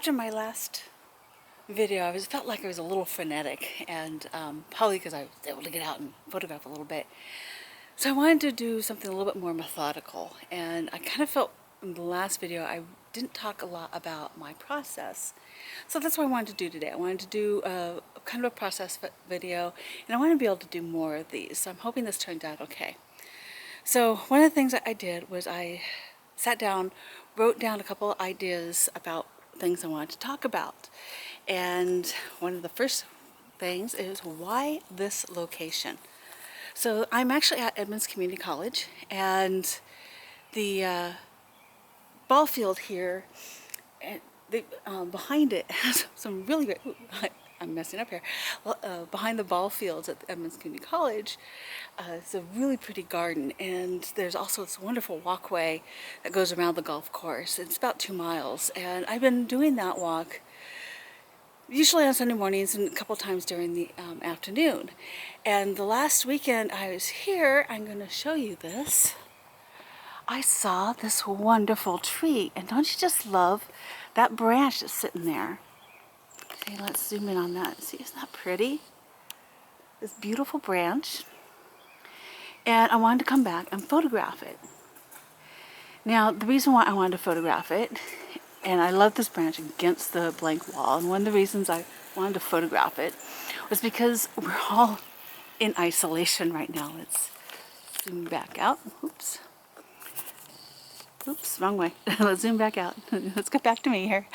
After my last video, felt like I was a little frenetic, and probably because I was able to get out and photograph a little bit. So I wanted to do something a little bit more methodical, and I kind of felt in the last video I didn't talk a lot about my process. So that's what I wanted to do today. I wanted to do a kind of a process video, and I want to be able to do more of these. So I'm hoping this turned out okay. So one of the things that I did was I sat down, wrote down a couple of ideas about things I wanted to talk about. And one of the first things is, why this location? So I'm actually at Edmonds Community College, and the ball field here, and behind it has some really great, I'm messing up here, behind the ball fields at Edmonds Community College, it's a really pretty garden, and there's also this wonderful walkway that goes around the golf course. It's about 2 miles, and I've been doing that walk usually on Sunday mornings and a couple times during the afternoon. And the last weekend I was here, I'm going to show you this. I saw this wonderful tree, and don't you just love that branch that's sitting there? Okay, let's zoom in on that. See, isn't that pretty? This beautiful branch. And I wanted to come back and photograph it. Now, the reason why I wanted to photograph it, and I love this branch against the blank wall, and one of the reasons I wanted to photograph it was because we're all in isolation right now. Let's zoom back out. Oops. Oops, wrong way. Let's zoom back out. Let's get back to me here.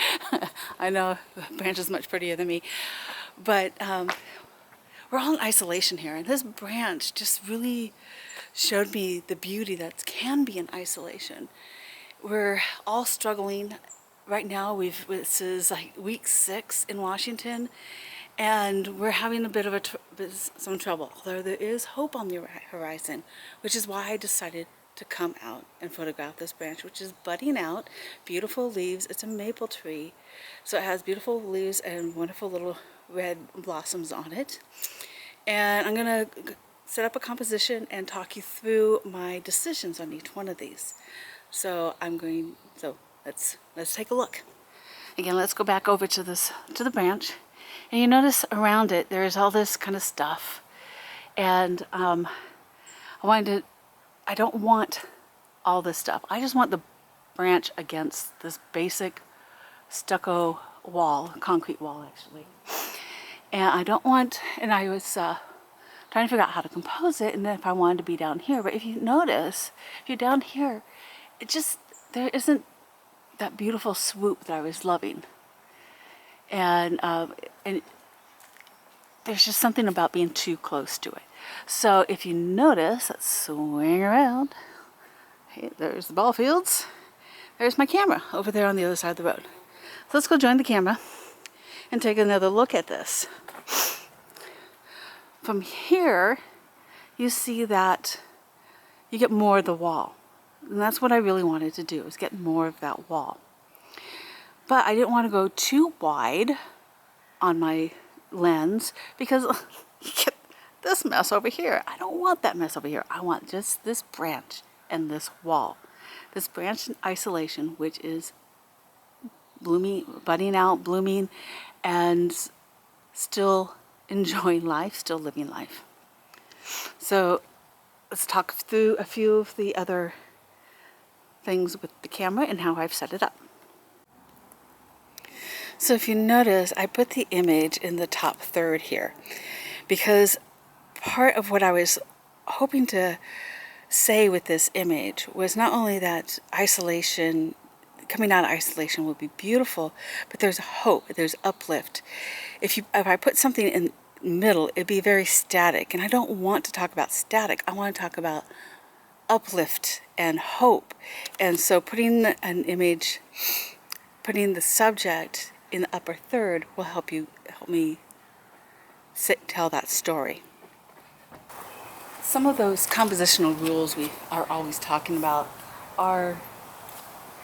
I know the branch is much prettier than me, but we're all in isolation here, and this branch just really showed me the beauty that can be in isolation. We're all struggling right now. This is like week 6 in Washington, and we're having a bit of some trouble. Although there is hope on the horizon, which is why I decided to come out and photograph this branch, which is budding out, beautiful leaves. It's a maple tree, so it has beautiful leaves and wonderful little red blossoms on it. And I'm gonna set up a composition and talk you through my decisions on each one of these. So let's take a look. Again, let's go back over to the branch, and you notice around it there's all this kind of stuff, and I don't want all this stuff. I just want the branch against this basic stucco wall, concrete wall actually. And I don't want, and I was trying to figure out how to compose it, and then if I wanted to be down here. But if you notice, if you're down here, there isn't that beautiful swoop that I was loving. And there's just something about being too close to it. So if you notice, let's swing around. Hey, there's the ball fields. There's my camera over there on the other side of the road. So let's go join the camera and take another look at this. From here, you see that you get more of the wall. And that's what I really wanted to do, is get more of that wall. But I didn't want to go too wide on my lens, because you get this mess over here. I don't want that mess over here. I want just this branch and this wall. This branch in isolation, which is blooming, budding out, blooming, and still enjoying life, still living life. So let's talk through a few of the other things with the camera and how I've set it up. So if you notice, I put the image in the top third here, because part of what I was hoping to say with this image was not only that isolation, coming out of isolation would be beautiful, but there's hope, there's uplift. If I put something in the middle, it'd be very static, and I don't want to talk about static. I want to talk about uplift and hope. And so putting an image, putting the subject in the upper third will help me tell that story. Some of those compositional rules we are always talking about are,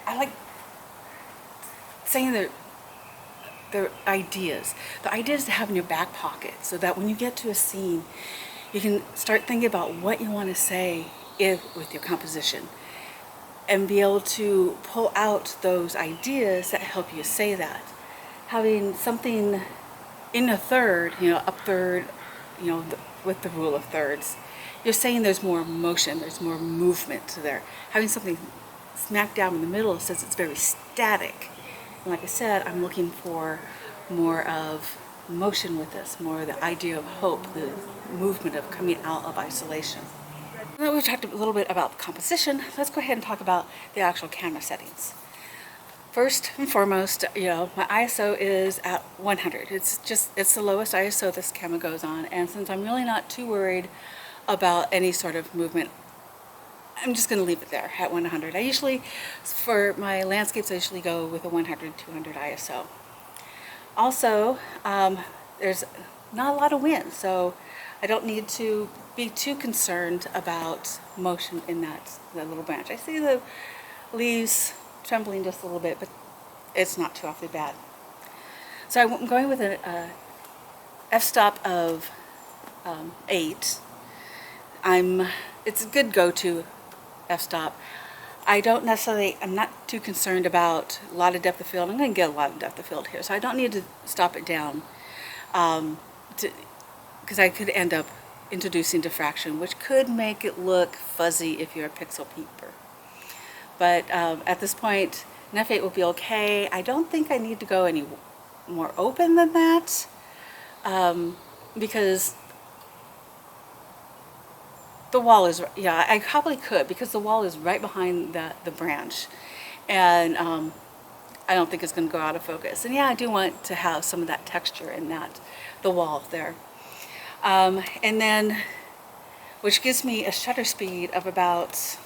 I like saying they're ideas. The ideas to have in your back pocket, so that when you get to a scene, you can start thinking about what you want to say with your composition, and be able to pull out those ideas that help you say that. having something in a third, up third, with the rule of thirds, you're saying there's more motion, there's more movement to there. Having something smack down in the middle says it's very static. And like I said, I'm looking for more of motion with this, more the idea of hope, the movement of coming out of isolation. Now we've talked a little bit about composition. Let's go ahead and talk about the actual camera settings. First and foremost, my ISO is at 100. It's the lowest ISO this camera goes on, and since I'm really not too worried about any sort of movement, I'm just going to leave it there at 100. I usually, for my landscapes, I usually go with a 100, 200 ISO. Also, there's not a lot of wind, so I don't need to be too concerned about motion in that little branch. I see the leaves trembling just a little bit, but it's not too awfully bad. So I'm going with an f-stop of 8. It's a good go-to f-stop. I'm not too concerned about a lot of depth of field. I'm going to get a lot of depth of field here, so I don't need to stop it down because I could end up introducing diffraction, which could make it look fuzzy if you're a pixel peeper. But at this point, an f8 will be okay. I don't think I need to go any more open than that because the wall is, I probably could because the wall is right behind the branch, and I don't think it's going to go out of focus. And I do want to have some of that texture in the wall there. And then, which gives me a shutter speed of about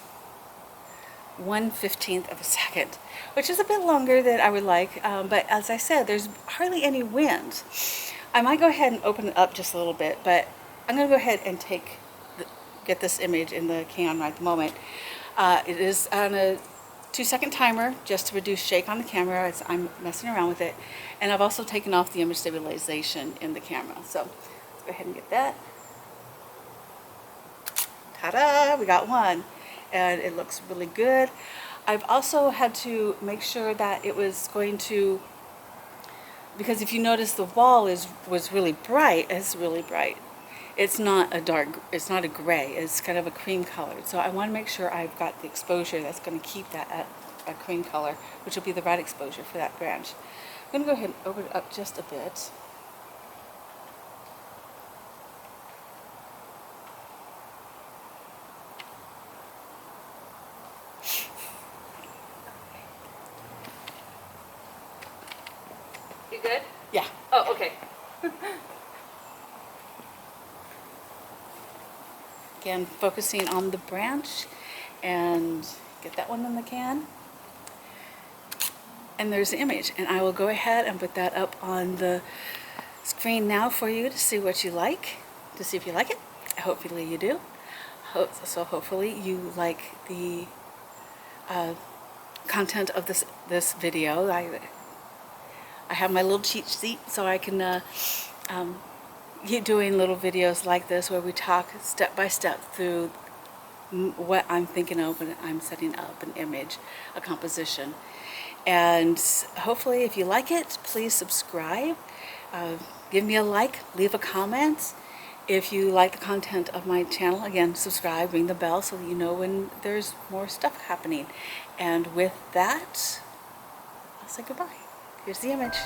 1/15 of a second, which is a bit longer than I would like, but as I said, there's hardly any wind. I might go ahead and open it up just a little bit, but I'm going to go ahead and get this image in the can right at the moment. It is on a 2-second timer just to reduce shake on the camera as I'm messing around with it, and I've also taken off the image stabilization in the camera. So let's go ahead and get that. Ta-da! We got one, and it looks really good. I've also had to make sure that it was going to, because if you notice the wall was really bright. It's really bright. It's not a gray, it's kind of a cream color. So I want to make sure I've got the exposure that's going to keep that at a cream color, which will be the right exposure for that branch. I'm going to go ahead and open it up just a bit. You good? Yeah. Oh, okay. Again, focusing on the branch, and get that one in the can. And there's the image, and I will go ahead and put that up on the screen now for you to see what you like, to see if you like it. Hopefully you do. So hopefully you like the content of this video. I have my little cheat sheet so I can keep doing little videos like this where we talk step by step through what I'm thinking of when I'm setting up an image, a composition. And hopefully if you like it, please subscribe, give me a like, leave a comment. If you like the content of my channel, again, subscribe, ring the bell so that you know when there's more stuff happening. And with that, I'll say goodbye. Here's the image.